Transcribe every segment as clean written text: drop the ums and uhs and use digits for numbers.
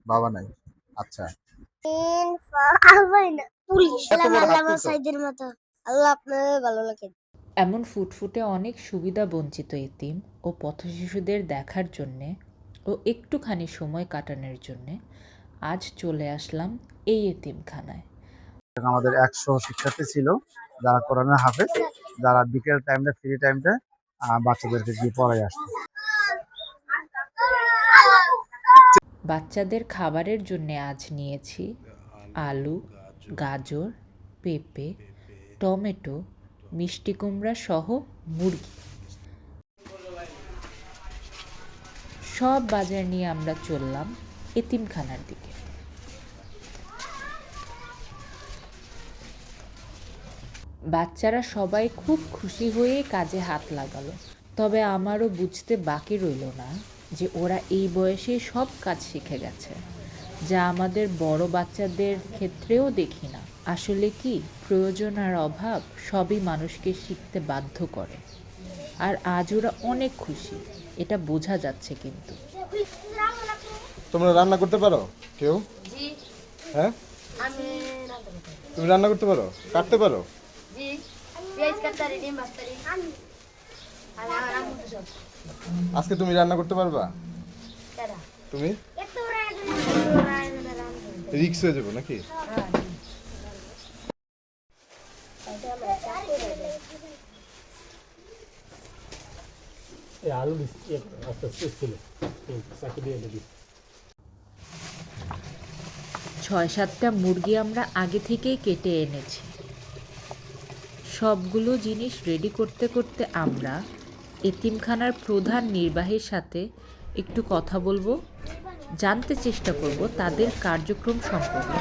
বাবা নাই। আচ্ছা। পুলিশ এত বড় হাত তুলছো? সাইদের মতো আল্লাহ আপনাদের ভালো লাগে। এমন ফুটফুটে অনেক সুবিধা বঞ্চিত এতিম ও পথশিশুদের দেখার জন্যে ও একটুখানি সময় কাটানোর জন্যে আজ চলে আসলাম এই এতিমখানায়। আমাদের ১০০ শিক্ষার্থী ছিল যারা কোরআনের হাফেজ, যারা বিকেল টাইমটা ফ্রি টাইমটা বাচ্চাদেরকে গিয়ে পড়ায় আসতো। বাচ্চাদের খাবারের জন্যে আজ নিয়েছি আলু, গাজর, পেঁপে, টমেটো, মিষ্টি কুমড়া সহ মুরগি। সব বাজার নিয়ে আমরা চললাম এতিমখানার দিকে। বাচ্চারা সবাই খুব খুশি হয়ে কাজে হাত লাগালো। তবে আমারও বুঝতে বাকি রইল না যে ওরা এই বয়সে সব কাজ শিখে গেছে, যা আমাদের বড় বাচ্চাদের ক্ষেত্রেও দেখি না। আসলে কি প্রয়োজন আর অভাব সবই মানুষকে শিখতে বাধ্য করে। আর আজ ওরা অনেক খুশি, এটা বোঝা যাচ্ছে। কিন্তু তোমরা রান্না করতে পারো কেউ? জি হ্যাঁ, আমি তুমি রান্না করতে পারো, কাটতে পারো? জি পেঁয়াজ কাটারি ডিম ভাস্তারি আমি আমার আম্মু তো সব আজকে তুমি রান্না করতে পারবা? দাদা তুমি এত রিক্স হয়ে যাবো নাকি? আলু আস্তে আস্তে ছিল চাকু দিয়ে দিবি। ৬-৭টা মুরগি আমরা আগে থেকেই কেটে এনেছি। সবগুলো জিনিস রেডি করতে করতে আমরা এতিমখানার প্রধান নির্বাহীর সাথে একটু কথা বলবো, জানতে চেষ্টা করব তাদের কার্যক্রম সম্পর্কে।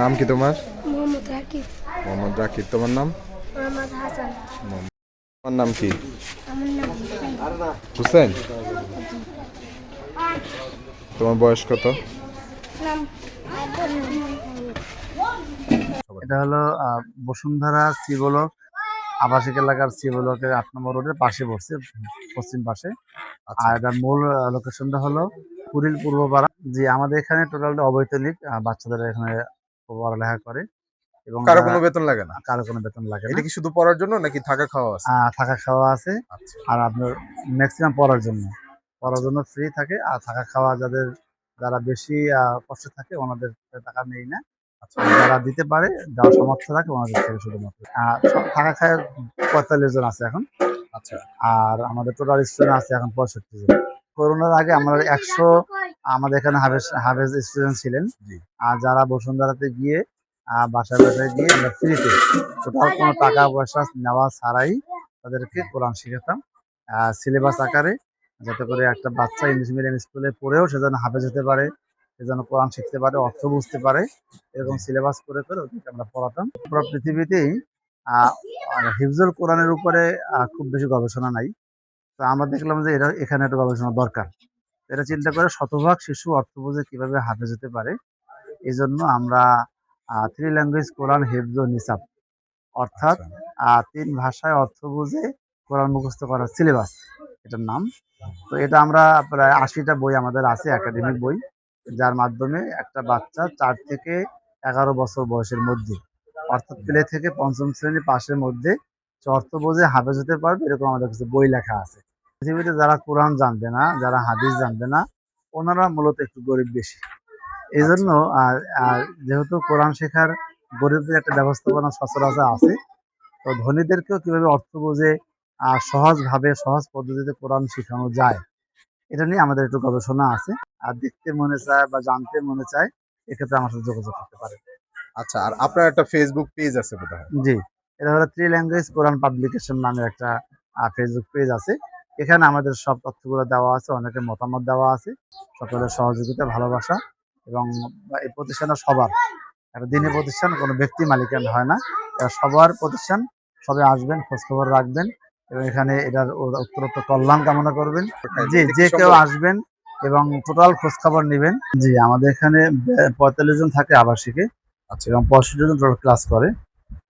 নাম কি তোমার? মোহাম্মদ রাকিব মোহাম্মদ রাকিব। তোমার নাম? মোহাম্মদ হাসান তোমার নাম কি? আমার নাম হুসেন। তোমার বয়স কত? নাম এটা হলো বসুন্ধরা সি ব্লক আবাসিক এলাকার সি ব্লকের ৮ নম্বর রোডের পাশে পড়ছে, পশ্চিম পাশে। আর এটার মূল লোকেশনটা হলো কুড়িল পূর্বপাড়া। জি, আমাদের এখানে টোটালটা অবৈতনিক বাচ্চাদের এখানে পড়ালেখা করে এবং কারো কোনো বেতন লাগে না? কারো কোনো বেতন লাগে না। এটা কি শুধু পড়ার জন্য নাকি থাকা খাওয়া আছে? থাকা খাওয়া আছে। আচ্ছা। আর আপনার ম্যাক্সিমাম পড়ার জন্য ফ্রি থাকে। আর থাকা খাওয়া যারা বেশি কষ্ট থাকে ওনাদের টাকা নেই না। যারা দিতে পারে, যারা সামর্থ্য থাকে ওনাদের থেকে শুধুমাত্র থাকা খায় ৪৫ জন আছে এখন। আচ্ছা। আর আমাদের টোটাল স্টুডেন্ট আছে এখন ৬৫ জন। করোনার আগে আমরা ১০০ আমাদের এখানে হাফেজ স্টুডেন্ট ছিলেন। আর যারা বসুন্ধরাতে গিয়ে বাসায় বাসায় গিয়ে আমরা ফ্রিতে টোটাল কোনো টাকা পয়সা নেওয়া ছাড়াই তাদেরকে কোরআন শিখাতাম সিলেবাস আকারে, যাতে করে একটা বাচ্চা ইংলিশ মিডিয়াম স্কুলে পড়েও সে যেন হাফেজ হতে পারে, সে যেন কোরআন শিখতে পারে, অর্থ বুঝতে পারে। এরকম সিলেবাস করে ওদেরকে আমরা পড়াতাম। পুরো পৃথিবীতেই হিফজুল কোরআনের উপরে খুব বেশি গবেষণা নাই। তো আমরা দেখলাম যে এখানে একটা গবেষণা দরকার। এটা চিন্তা করে শতভাগ শিশু অর্থ বুঝে কিভাবে হাফেজ হতে পারে, এই জন্য আমরা 3 ল্যাঙ্গুয়েজ কোরআন হিফজ ও নিসাব, অর্থাৎ ৩ ভাষায় অর্থ বুঝে কোরআন মুখস্থ করার সিলেবাস, এটার নাম। তো এটা আমরা প্রায় ৮০টা বই আমাদের আছে, একাডেমিক বই, যার মাধ্যমে একটা বাচ্চা ৪ থেকে ১১ বছর বয়সের মধ্যে, অর্থাৎ প্লে থেকে পঞ্চম শ্রেণী পাশের মধ্যে অর্থ বোঝে হাফেজ হতে পারবে, এরকম আমাদের কাছে বই লেখা আছে। পৃথিবীতে যারা কোরআন জানবে না, যারা হাদিস জানবে না, ওনারা মূলত একটু গরিব বেশি। এই জন্য যেহেতু কোরআন শেখার গরিবদের একটা ব্যবস্থাপনা সচরাচর আছে, তো ধনীদেরকেও কিভাবে অর্থ বুঝে সহজভাবে সহজ পদ্ধতিতে কোরআন শেখানো যায়, এটা নিয়ে আমাদের একটু গবেষণা আছে। আর দেখতে মনে চায় বা জানতে মনে চায়, এক্ষেত্রে আমার সাথে যোগাযোগ করতে পারে। আচ্ছা, আর আপনার একটা ফেসবুক পেজ আছে বোধহয়? জি, এটা হলো 3 ল্যাঙ্গুয়েজ কোরআন পাবলিকেশন নামে একটা ফেসবুক পেজ আছে। এখানে আমাদের সব তথ্যগুলো দেওয়া আছে, অনেকের মতামত দেওয়া আছে, সকলের সহযোগিতা, ভালোবাসা। এবং এই প্রতিষ্ঠানটা সবার, একটা দিনী প্রতিষ্ঠান, কোনো ব্যক্তি মালিকানা হয় না, এটা সবার প্রতিষ্ঠান। সবাই আসবেন, খোঁজখবর রাখবেন এবং এখানে এটার উত্তরোত্তর কল্যাণ কামনা করবেন। জি, যে কেউ আসবেন এবং টোটাল খোঁজখবর নেবেন। জি, আমাদের এখানে ৪৫ জন থাকে আবাসিকে। আচ্ছা। এবং ৬৫ জন টোটাল ক্লাস করে।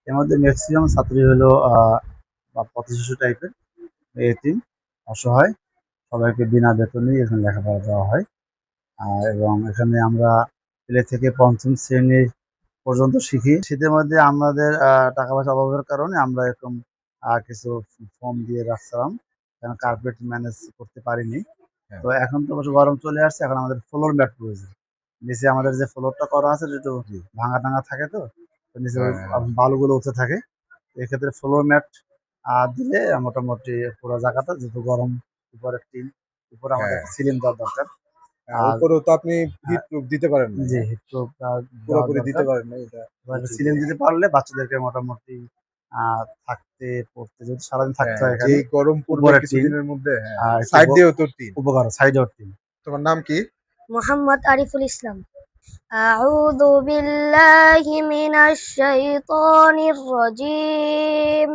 এর মধ্যে ম্যাক্সিমাম ছাত্রী হলো পথশিশু টাইপের, এতিম, অসহায়, সবাইকে বিনা বেতনেই এখানে লেখাপড়া দেওয়া হয়। এবং এখানে আমরা প্লে থেকে পঞ্চম শ্রেণী পর্যন্ত শিখি। শীতের মধ্যে আমাদের টাকা পয়সা অভাবের কারণে আমরা এরকম কিছু ফর্ম দিয়ে রাখছিলাম, কারণ কার্পেট ম্যানেজ করতে পারিনি। তো এখন তো অবশ্য গরম চলে আসছে, এখন আমাদের ফ্লোর ম্যাট প্রয়োজন। নিচে আমাদের যে ফ্লোরটা করা আছে একটু ভাঙা টাঙা থাকে, তো নিচে বালুগুলো উঠে থাকে। এক্ষেত্রে ফ্লোর ম্যাট দিলে মোটামুটি পুরো জায়গাটা, যেহেতু গরম, উপরে টিন, উপরে আমাদের সিলিং দেওয়ার দরকার। আর উপরেও তো আপনি হিট প্রুফ দিতে পারেন না, জি হিট প্রুফ পুরোপুরি দিতে পারেন না এটা। সিলিং দিতে পারলে বাচ্চাদেরকে মোটামুটি থাকতে পড়তে, যদি সারাদিন থাকতে হয় এখানে, এই গরম পড়বে উপরে কিছুদিনের মধ্যে, একটু সাইড দিয়েও তো টিন। উপকার, সাইডেও টিন। তোমার নাম কি? মোহাম্মদ আরিফুল ইসলাম। আউযু বিল্লাহি মিনাশ শাইতানির রাজীম।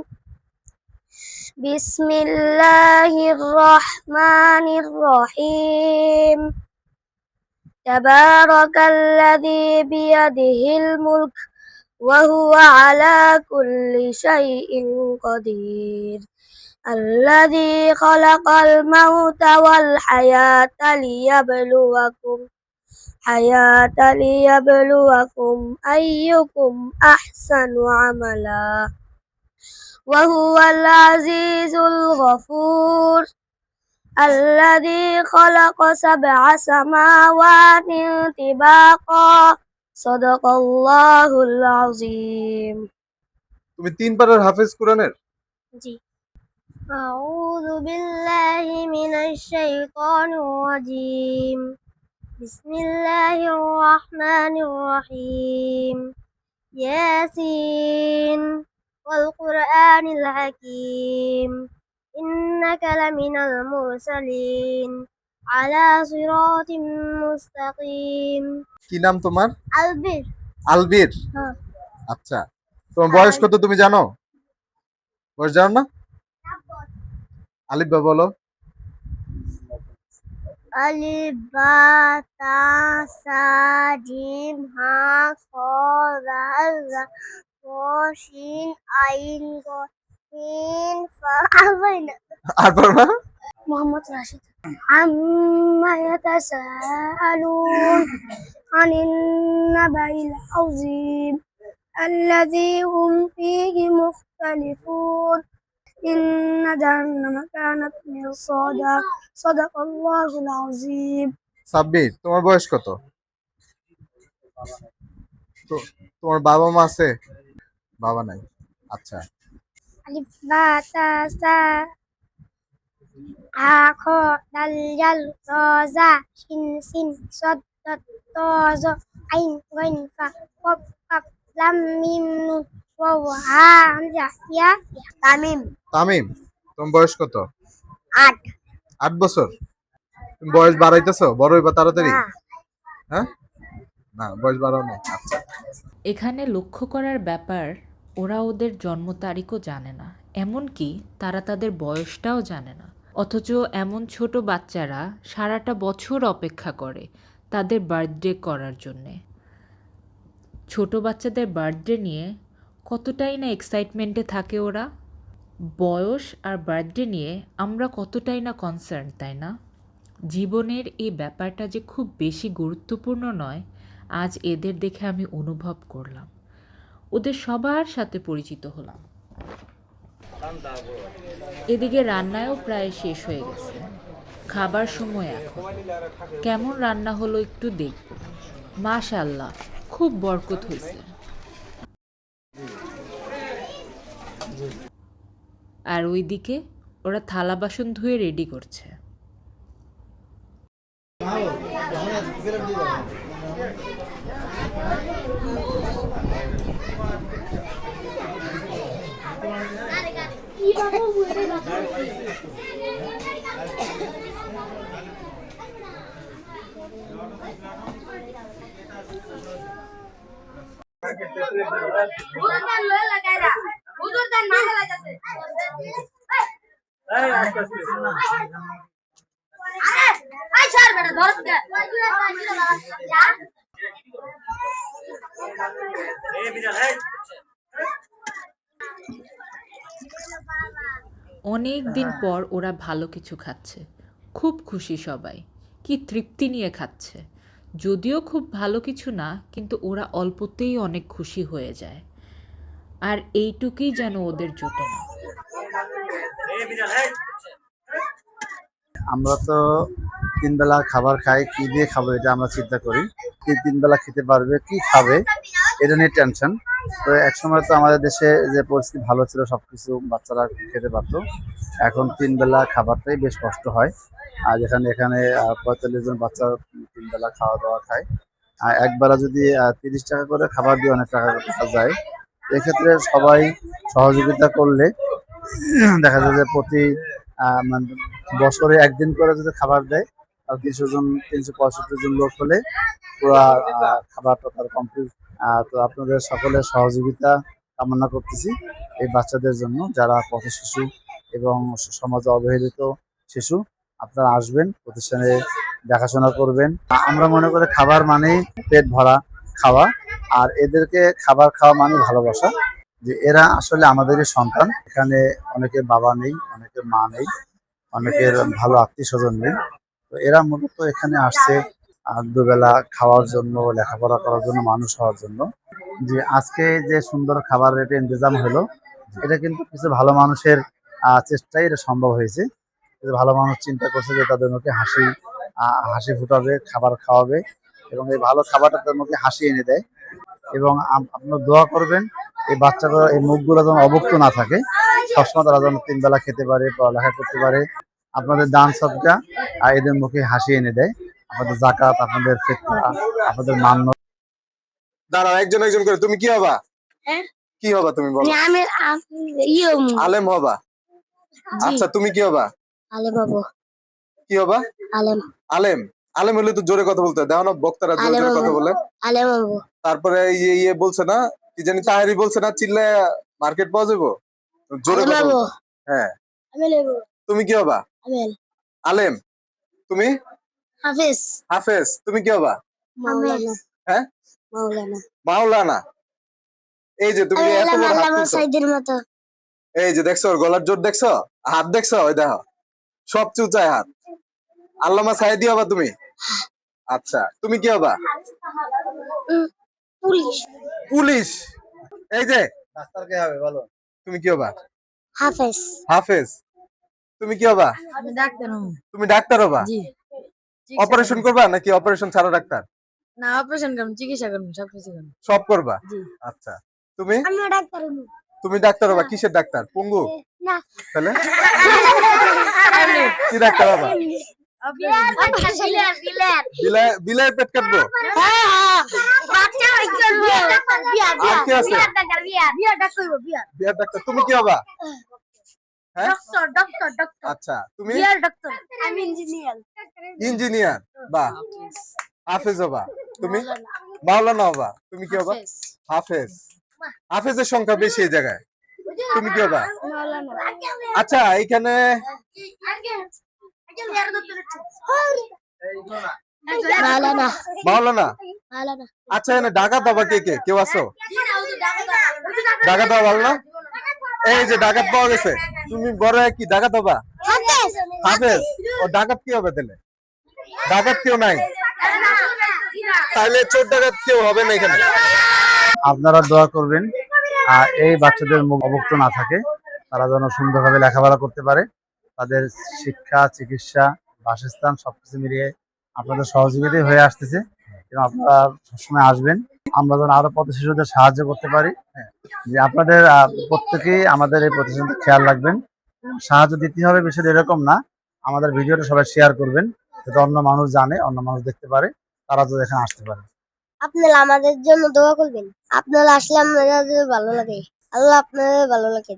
বিসমিল্লাহির রহমানির রহিম। তাবারাকাল্লাযী বিয়াদিহিল মুলক ওয়া হুয়া আলা কুল্লি শাইইন কাদির। الذي خلق الموت والحياة ليبلوكم أيكم أحسن عملا وهو العزيز الغفور الذي خلق 7 سماوات طباقا صدق الله العظيم. তুমি 3 পারার হাফেজ কোরআনের? জি। أعوذ بالله من الشيطان الرجيم. بسم الله الرحمن الرحيم. ياسين والقرآن الحكيم إنك لمن المرسلين على صراط مستقيم. কি নাম তোমার? আলবির। আলবির? হ্যাঁ। আচ্ছা, তোমার বয়স কত তুমি জানো? বয়স জানো না? আলিফ বা বলো। আলিফ বা তা সা জিম হা খ দাল যা শিন আইন গ সিন ফা আবাইনা। আর পারো না? মোহাম্মদ রাশিদ। আম্মা ইয়াতাসাআলুন আনিন নাবাইল আযীম আল্লাযী হুম ফীহি মুখতালিফুন ইন্না জাহান্নামা কানাত মিরসাদা সাদাকাল্লাহুল আযীম। সাব্বির, তোমার বয়স কত? তো তোমার বাবা মা আছে? বাবা নাই। আচ্ছা। আলিফ বা তা সা হা খ দাল জাল র যা শিন সিন সদ দত ত জ আইন গাইন ফা কফ কাফ লাম মিম নুন ওয়াও হা হামজা ইয়া তামিম। তামিম, তোমার বয়স কত? 8। 8 বছর। তুমি বয়স বাড়াইতেছো? বড় হইবা তাড়াতাড়ি? হ্যাঁ, না বয়স বাড়াও না। আচ্ছা। এখানে লক্ষ্য করার ব্যাপার, ওরা ওদের জন্ম তারিখও জানে না, এমনকি তারা তাদের বয়সটাও জানে না। অথচ এমন ছোট বাচ্চারা সারাটা বছর অপেক্ষা করে তাদের বার্থডে করার জন্যে। ছোট বাচ্চাদের বার্থডে নিয়ে কতটাই না এক্সাইটমেন্টে থাকে ওরা। বয়স আর বার্থডে নিয়ে আমরা কতটাই না কনসার্ন, তাই না? জীবনের এই ব্যাপারটা যে খুব বেশি গুরুত্বপূর্ণ নয়, আজ এদের দেখে আমি অনুভব করলাম। ওদের সবার সাথে পরিচিত হলাম। এদিকে রান্নায়ও প্রায় শেষ হয়ে গেছে, খাবার সময় এখন। কেমন রান্না হলো একটু দেখব। মাশাআল্লাহ, খুব বরকত হয়েছে। আর ওইদিকে ওরা থালা বাসন ধুয়ে রেডি করছে। অনেক দিন পর ওরা ভালো কিছু খাচ্ছে। খুব খুশি সবাই, কি তৃপ্তি নিয়ে খাচ্ছে। যদিও খুব ভালো কিছু না, কিন্তু ওরা অল্পতেই অনেক খুশি হয়ে যায়। আর এইটুকুই যেন ওদের জোটে না। আমরা তো 3 বেলা খাবার খাই, কি দিয়ে খাবো এটা আমরা চিন্তা করি। কি 3 বেলা খেতে পারবে, কি খাবে এটা নিয়ে টেনশন। তো একসময় তো আমাদের দেশে যে পরিস্থিতি ভালো ছিল, সবকিছু বাচ্চারা খেতে পারতো। এখন 3 বেলা খাবারটাই বেশ কষ্ট হয়। আর এখানে 45 জন বাচ্চা 3 বেলা খাওয়া দাওয়া খায়। আর একবেলা যদি 30 টাকা করে খাবার দিয়ে অনেক টাকা পাওয়া যায়। এক্ষেত্রে সবাই সহযোগিতা করলে দেখা যায় যে প্রতি মানে বছরে একদিন করে যদি খাবার দেয়, আর 365 জন লোক হলে পুরা খাবারটা তার কমপ্লিট। তো আপনাদের সকলের সহযোগিতা কামনা করতেছি এই বাচ্চাদের জন্য, যারা পথ শিশু এবং সমাজে অবহেলিত শিশু। আপনারা আসবেন, প্রতিষ্ঠানে দেখাশোনা করবেন। আমরা মনে করি খাবার মানেই পেট ভরা খাওয়া, আর এদেরকে খাবার খাওয়া মানে ভালোবাসা। যে এরা আসলে আমাদেরই সন্তান। এখানে অনেকের বাবা নেই, অনেকের মা নেই, অনেকের ভালো আত্মীয় স্বজন নেই। তো এরা মূলত এখানে আসছে দুবেলা খাওয়ার জন্য, লেখাপড়া করার জন্য, মানুষ হওয়ার জন্য। যে আজকে যে সুন্দর খাবারের ইন্তজাম হলো, এটা কিন্তু কিছু ভালো মানুষের চেষ্টায় এটা সম্ভব হয়েছে। কিছু ভালো মানুষ চিন্তা করছে যে তাদের মুখে হাসি ফুটাবে, খাবার খাওয়াবে, এবং এই ভালো খাবারটা তাদের মুখে হাসি এনে দেয়। এবং আপনারা দোয়া করবেন এই বাচ্চাগুলো, এই মুখগুলো যেন অভুক্ত না থাকে, সবসময় তারা যেন 3 বেলা খেতে পারে, পড়ালেখা করতে পারে। আপনাদের দান সদকা এদের মুখে হাসি এনে দেয়। আপনাদের যাকাত, আপনাদের ফিতরা, আপনাদের মান্য। দাঁড়াও, একজন একজন করে। তুমি কি হবা? হ্যাঁ? কি হবা তুমি বলো? আলেম হবা? আচ্ছা, তুমি কি হবা? আলেম বাবু, কি হবা? আলেম, আলেম। আলেম হলে তো জোরে কথা বলতে হয়। দেখো না বক্তারা জোরে জোরে কথা বলে। আলেম বাবু, তারপরে ইয়ে বলছে না, কি জানি তাহারি বলছে না, চিল্লে মার্কেট পাওয়া যাবো। জোরে কথা বলতে হয়। হ্যাঁ। তুমি কি হবা? আলেম। তুমি? হাফেজ, হাফেজ। তুমি কি হবা? মাওলানা, হ্যাঁ, মাওলানা, মাওলানা। এই যে তুমি এত বড় হাত তুলছো। সাইদের মতো। এই যে দেখছো ওর গলার জোর, দেখছো হাত, দেখছো ওই দেখো সব চুচায় হাত। আল্লামা সাইদি হবা তুমি? আচ্ছা, তুমি কি হবা? Police, police. এই যে ডাক্তার কে হবে বলো? তুমি কি হবা? হাফেজ, হাফেজ। তুমি কি হবা? আমি ডাক্তার হবো। তুমি ডাক্তার হবা? জি। অপারেশন করবা নাকি অপারেশন ছাড়া ডাক্তার? না, অপারেশন করব, চিকিৎসা করব, সবকিছু করব। সব করবা? জি। আচ্ছা, তুমি? আমি ডাক্তার হবো। তুমি ডাক্তার হবা? কিসের ডাক্তার? পঙ্গু? না, তাহলে কি ডাক্তার হবা? বিলায় পেট কাটবো? আর কি আছে? বিয়ার ডাক্তার। তুমি কি হবা? হ্যাঁ, আচ্ছা, তুমি? ইঞ্জিনিয়ার। বাহ। হাফেজ হবা? তুমি? মাওলানা হবা? তুমি কি হবা? হাফেজ। হাফেজের সংখ্যা বেশি এই জায়গায়। তুমি কি হবা? আচ্ছা, এইখানে মাওলানা, মাওলানা। মাওলানা, আচ্ছা, এখানে ডাকাত হবা কে কে? কেউ আছো? ডাকাত হওয়া ভালো না? এই যে ডাকাত পাওয়া গেছে। তুমি বড় কি ডাকাত হবা? হাফেজ, হাফেজ। ও ডাকাত কি হবে তাহলে? ডাকাত কেউ নাই, তাহলে চোর ডাকাত কেউ হবে না এখানে। আপনারা দোয়া করবেন আর এই বাচ্চাদের মুখ অভুক্ত না থাকে, তারা যেন সুন্দরভাবে লেখাপড়া করতে পারে। তাদের শিক্ষা, চিকিৎসা, বাসস্থান সবকিছু মিলিয়ে আপনাদের সহযোগিতাই হয়ে আসতেছে, এবং আপনারা সবসময় আসবেন। আমরা যেন আরো পথ শিশুদের সাহায্য করতে পারি। যে আপনাদের প্রত্যেকেই আমাদের এই প্রতিষ্ঠানটা খেয়াল রাখবেন। সাহায্য দিতে হবে বিষয়টা এরকম না, আমাদের ভিডিওটা সবাই শেয়ার করবেন, যাতে অন্য মানুষ জানে, অন্য মানুষ দেখতে পারে, তারা যদি এখানে আসতে পারে। আপনারা আমাদের জন্য দোয়া করবেন। আপনারা আসলে আমাদের ভালো লাগে। আল্লাহ আপনাদের ভালো লাগে।